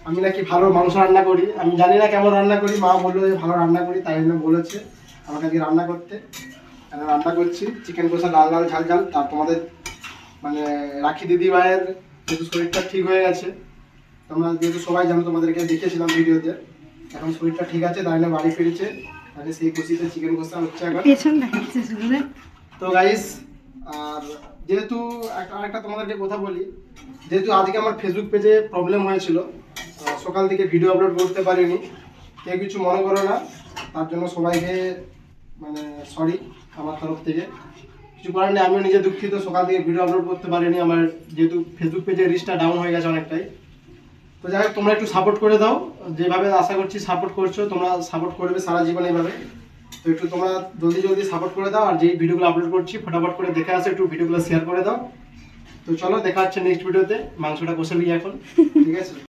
আমি নাকি ভালো মাংস রান্না করি। আমি জানি না কেমন রান্না করি, মা বললো যে ভালো রান্না করি, তাই জন্য বলেছে আমাকে আজকে রান্না করতে। আমি রান্না করছি চিকেন কষা, লাল লাল ঝাল ঝাল। তার তোমাদের মানে রাখি দিদি ভাইয়ের যেহেতু শরীরটা ঠিক হয়ে গেছে, তোমরা যেহেতু সবাই জানো, তোমাদেরকে দেখেছিলাম ভিডিওতে, এখন শরীরটা ঠিক আছে, তাই জন্য বাড়ি ফিরেছে। তাহলে সেই খুশিতে চিকেন কষা হচ্ছে এখন। তো গাইস, আর যেহেতু আরেকটা তোমাদেরকে কথা বলি, যেহেতু আজকে আমার ফেসবুক পেজে প্রবলেম হয়েছিল, সকাল থেকে ভিডিও আপলোড করতে পারিনি, কেউ কিছু মনে করো না, তার জন্য সবাইকে মানে সরি আমার তরফ থেকে। কিছু করার নেই, আমিও নিজে দুঃখিত, সকাল থেকে ভিডিও আপলোড করতে পারিনি, আমার যেহেতু ফেসবুক পেজের রিচটা ডাউন হয়ে গেছে অনেকটাই। তো যাই হোক, তোমরা একটু সাপোর্ট করে দাও, যেভাবে আশা করছি সাপোর্ট করছো, তোমরা সাপোর্ট করবে সারা জীবন এইভাবে। তো একটু তোমরা জলদি জলদি সাপোর্ট করে দাও, আর যেই ভিডিওগুলো আপলোড করছি ফটাফট করে দেখে আসো, একটু ভিডিওগুলো শেয়ার করে দাও। তো চলো, দেখা হচ্ছে নেক্সট ভিডিওতে। মাংসটা কষে নিই এখন, ঠিক আছে।